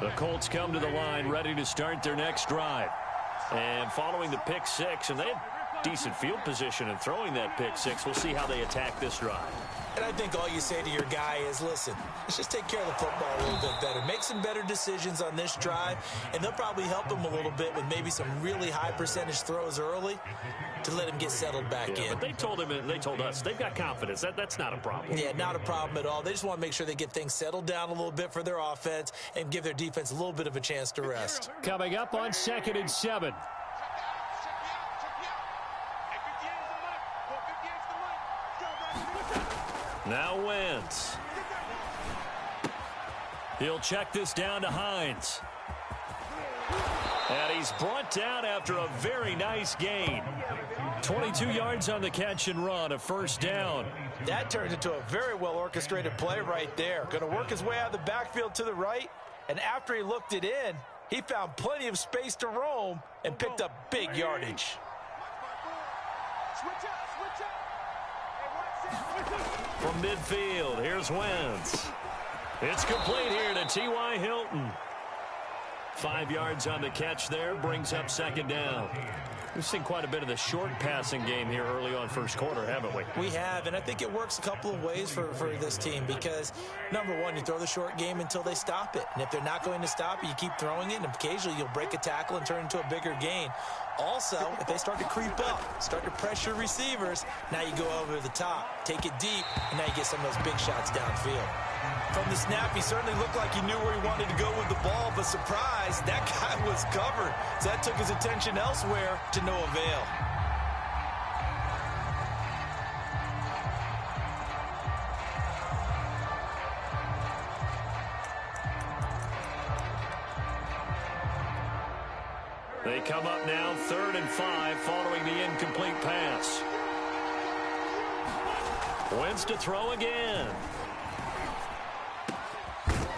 The Colts come to the line ready to start their next drive. And following the pick six, and they had decent field position in throwing that pick six. We'll see how they attack this drive. And I think all you say to your guy is, listen, let's just take care of the football a little bit better. Make some better decisions on this drive, and they'll probably help him a little bit with maybe some really high percentage throws early to let him get settled back in. But they told him, and they told us, they've got confidence. That's not a problem. Yeah, not a problem at all. They just want to make sure they get things settled down a little bit for their offense and give their defense a little bit of a chance to rest. Coming up on 2nd and 7. Now Wentz. He'll check this down to Hines. And he's brought down after a very nice gain. 22 yards on the catch and run, a first down. That turns into a very well-orchestrated play right there. Going to work his way out of the backfield to the right, and after he looked it in, he found plenty of space to roam and picked up big yardage. From midfield, here's Wentz. It's complete here to T.Y. Hilton. 5 yards on the catch there, brings up second down. We've seen quite a bit of the short passing game here early on first quarter, haven't we? We have, and I think it works a couple of ways for this team because, number one, you throw the short game until they stop it. And if they're not going to stop it, you keep throwing it, and occasionally you'll break a tackle and turn into a bigger gain. Also, if they start to creep up, start to pressure receivers, now you go over the top, take it deep, and now you get some of those big shots downfield. From the snap, he certainly looked like he knew where he wanted to go with the ball, but surprise, that guy was covered. So that took his attention elsewhere to no avail. They come up now 3rd and 5 following the incomplete pass. Wentz to throw again.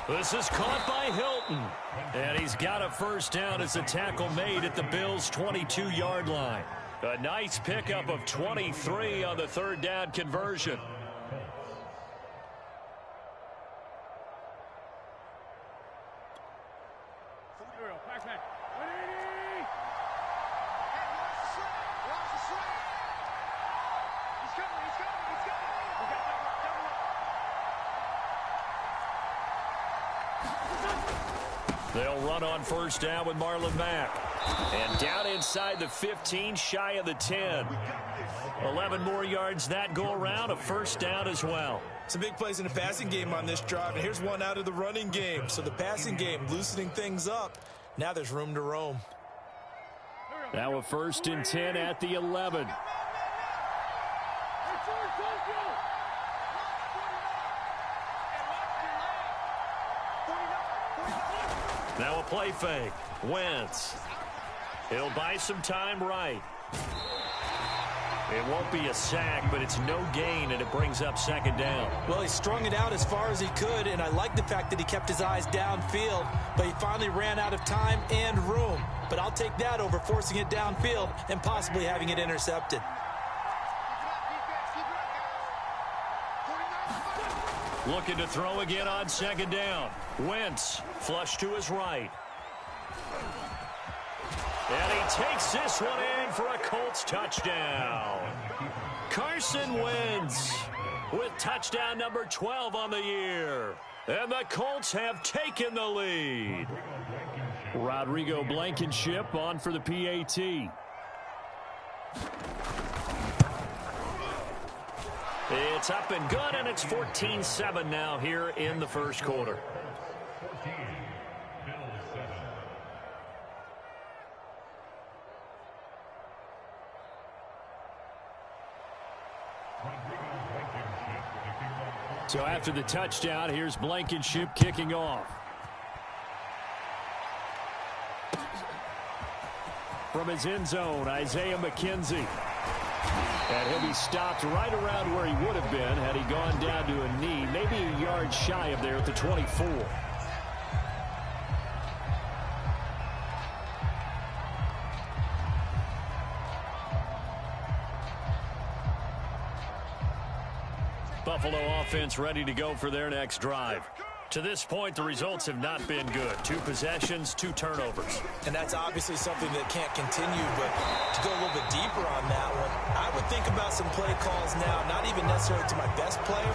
This is caught by Hilton. And he's got a first down as a tackle made at the Bills' 22-yard line. A nice pickup of 23 on the 3rd down conversion. They'll run on first down with Marlon Mack. And down inside the 15, shy of the 10. 11 more yards that go around, a first down as well. Some big plays in the passing game on this drive, and here's one out of the running game. So the passing game loosening things up. Now there's room to roam. Now a 1st and 10 at the 11. Now a play fake. Wentz. He'll buy some time right. It won't be a sack, but it's no gain, and it brings up second down. Well, he strung it out as far as he could, and I like the fact that he kept his eyes downfield, but he finally ran out of time and room. But I'll take that over forcing it downfield and possibly having it intercepted. Looking to throw again on second down. Wentz, flush to his right. And he takes this one in for a Colts touchdown. Carson Wentz with touchdown number 12 on the year. And the Colts have taken the lead. Rodrigo Blankenship on for the PAT. It's up and good, and it's 14-7 now here in the first quarter. So after the touchdown, here's Blankenship kicking off. From his end zone, Isaiah McKenzie. And he'll be stopped right around where he would have been had he gone down to a knee, maybe a yard shy of there at the 24. Buffalo offense ready to go for their next drive. To this point, the results have not been good. 2 possessions, 2 turnovers. And that's obviously something that can't continue, but to go a little bit deeper on that one, I would think about some play calls now, not even necessarily to my best player,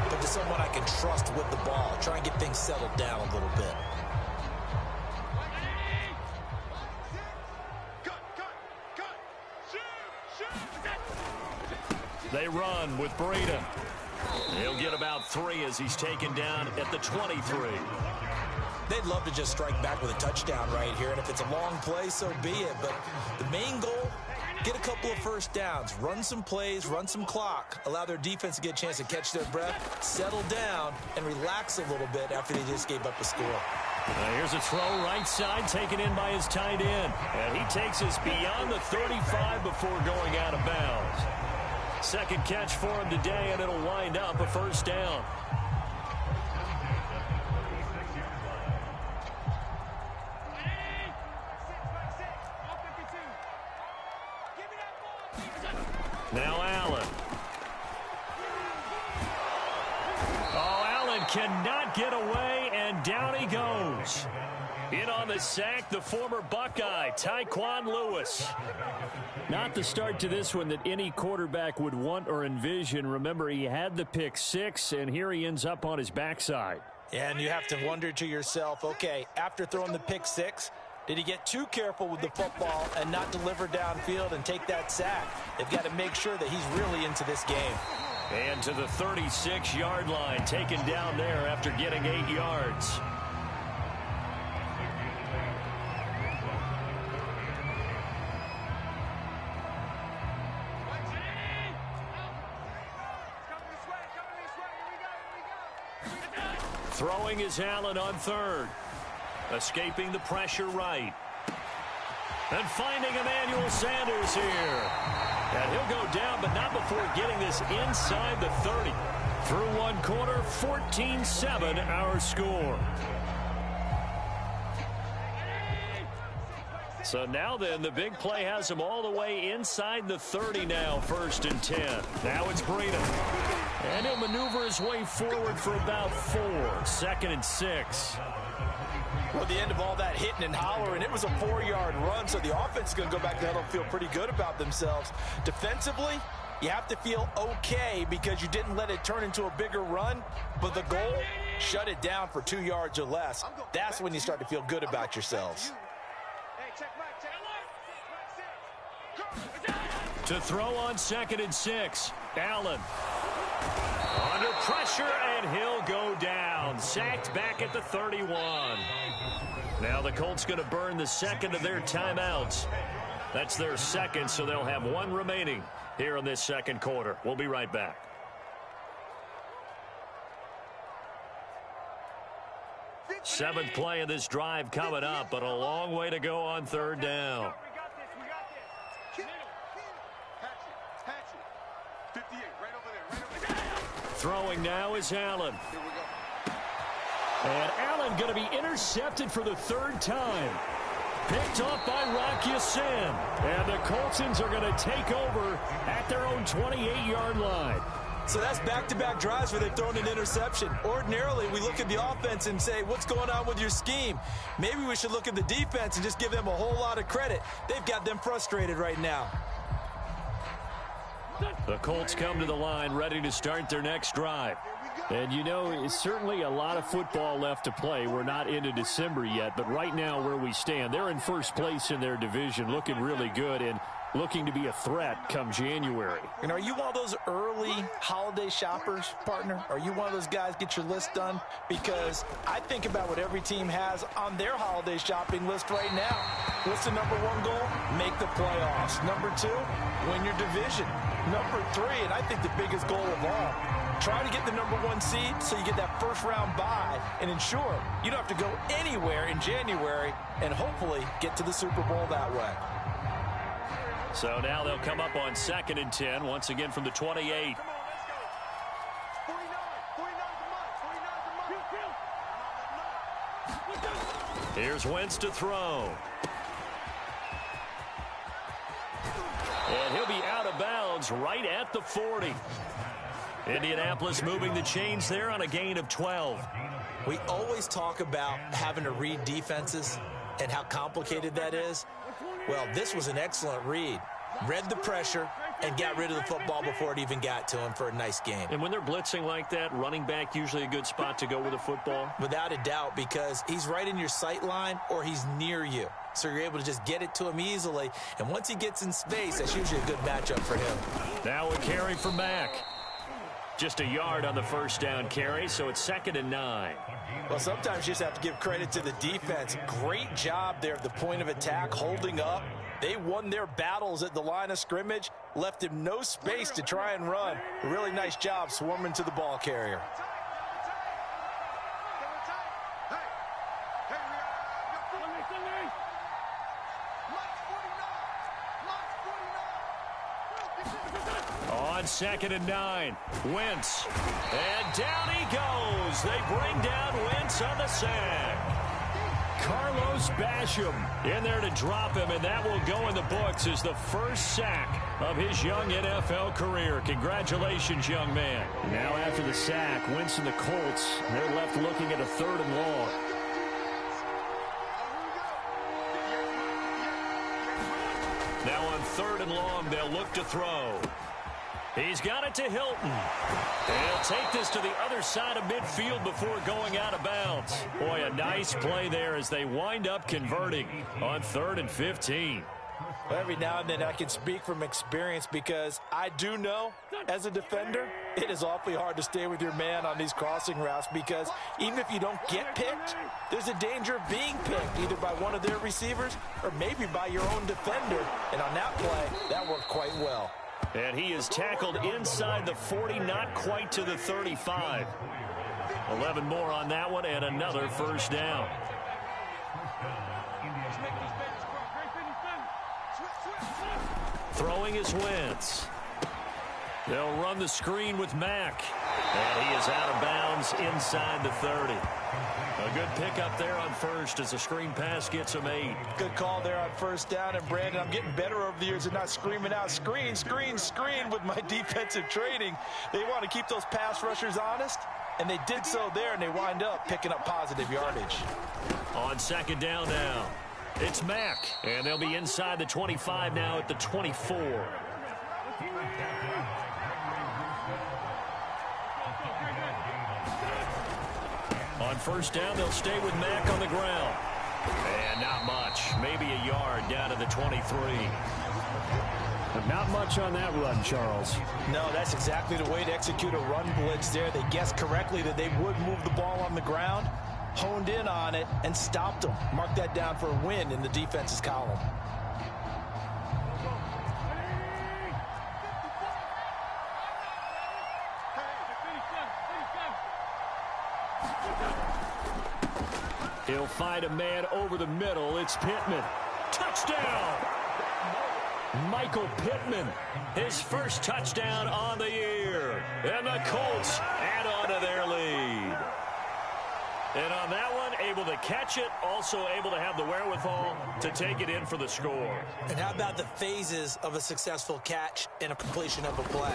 but to someone I can trust with the ball. Try and get things settled down a little bit. They run with Breida. He'll get about 3 as he's taken down at the 23. They'd love to just strike back with a touchdown right here, and if it's a long play, so be it. But the main goal, get a couple of first downs, run some plays, run some clock, allow their defense to get a chance to catch their breath, settle down, and relax a little bit after they just gave up a score. Here's a throw right side taken in by his tight end. And he takes us beyond the 35 before going out of bounds. Second catch for him today, and it'll wind up a first down. Now Allen. Oh, Allen cannot get away, and down he goes. In on the sack, the former Buckeye, Tyquan Lewis. Not the start to this one that any quarterback would want or envision. Remember, he had the pick 6, and here he ends up on his backside. Yeah, and you have to wonder to yourself, okay, after throwing the pick 6, did he get too careful with the football and not deliver downfield and take that sack? They've got to make sure that he's really into this game. And to the 36-yard line, taken down there after getting 8 yards. Throwing is Allen on 3rd. Escaping the pressure right. And finding Emmanuel Sanders here. And he'll go down, but not before getting this inside the 30. Through one quarter, 14-7 our score. So now then, the big play has him all the way inside the 30 now, 1st and 10. Now it's Breida. And he'll maneuver his way forward for about 4. 2nd and 6. Well, at the end of all that hitting and hollering, it was a 4-yard run, so the offense is going to go back there and feel pretty good about themselves. Defensively, you have to feel okay because you didn't let it turn into a bigger run, but the goal, shut it down for 2 yards or less. That's when you start to feel good about yourselves. To throw on 2nd and 6, Allen. Under pressure, and he'll go down. Sacked back at the 31. Now the Colts going to burn the second of their timeouts. That's their second, so they'll have 1 remaining here in this second quarter. We'll be right back. Seventh play of this drive coming up, but a long way to go on 3rd down. Throwing now is Allen. And Allen going to be intercepted for the 3rd time. Picked off by Rock Ya-Sin. And the Coltsons are going to take over at their own 28-yard line. So that's back-to-back drives where they've thrown an interception. Ordinarily, we look at the offense and say, what's going on with your scheme? Maybe we should look at the defense and just give them a whole lot of credit. They've got them frustrated right now. The Colts come to the line ready to start their next drive. And, you know, it's certainly a lot of football left to play. We're not into December yet, but right now where we stand, they're in first place in their division, looking really good and looking to be a threat come January. And are you one of those early holiday shoppers, partner? Are you one of those guys get your list done? Because I think about what every team has on their holiday shopping list right now. What's the number 1 goal? Make the playoffs. Number 2, win your division. Number 3, and I think the biggest goal of all, try to get the number 1 seed so you get that first-round bye and ensure you don't have to go anywhere in January and hopefully get to the Super Bowl that way. So now they'll come up on 2nd and 10, once again from the 28. Here's Wentz to throw. And he'll be out of bounds right at the 40. Indianapolis moving the chains there on a gain of 12. We always talk about having to read defenses and how complicated that is. Well, this was an excellent read. Read the pressure and got rid of the football before it even got to him for a nice game. And when they're blitzing like that, running back usually a good spot to go with the football? Without a doubt, because he's right in your sight line or he's near you. So you're able to just get it to him easily. And once he gets in space, that's usually a good matchup for him. Now a carry for Mack. Just a yard on the first down carry, so it's 2nd and 9. Well, sometimes you just have to give credit to the defense. Great job there at the point of attack, holding up. They won their battles at the line of scrimmage, left him no space to try and run. A really nice job swarming to the ball carrier. On 2nd and 9, Wentz. And down he goes. They bring down Wentz on the sack. Carlos Basham in there to drop him, and that will go in the books as the first sack of his young NFL career. Congratulations, young man. Now after the sack, Wentz and the Colts, they're left looking at a 3rd and long. Now on 3rd and long, they'll look to throw. He's got it to Hilton. He'll take this to the other side of midfield before going out of bounds. Boy, a nice play there as they wind up converting on 3rd and 15. Well, every now and then I can speak from experience because I do know, as a defender, it is awfully hard to stay with your man on these crossing routes because even if you don't get picked, there's a danger of being picked either by one of their receivers or maybe by your own defender. And on that play, that worked quite well. And he is tackled inside the 40, not quite to the 35. 11 more on that one, and another first down. Throwing is Wentz. They'll run the screen with Mack. And he is out of bounds inside the 30. A good pickup there on first as the screen pass gets him 8. Good call there on first down. And, Brandon, I'm getting better over the years at not screaming out, screen, screen, screen with my defensive training. They want to keep those pass rushers honest, and they did so there, and they wind up picking up positive yardage. On 2nd down now, it's Mack. And they'll be inside the 25 now at the 24. On first down, they'll stay with Mack on the ground. And not much. Maybe a yard down to the 23. But not much on that run, Charles. No, that's exactly the way to execute a run blitz there. They guessed correctly that they would move the ball on the ground, honed in on it, and stopped them. Mark that down for a win in the defense's column. He'll find a man over the middle. It's Pittman. Touchdown! Michael Pittman, his first touchdown on the year. And the Colts add on to their lead. And on that one, able to catch it, also able to have the wherewithal to take it in for the score. And how about the phases of a successful catch and a completion of a play?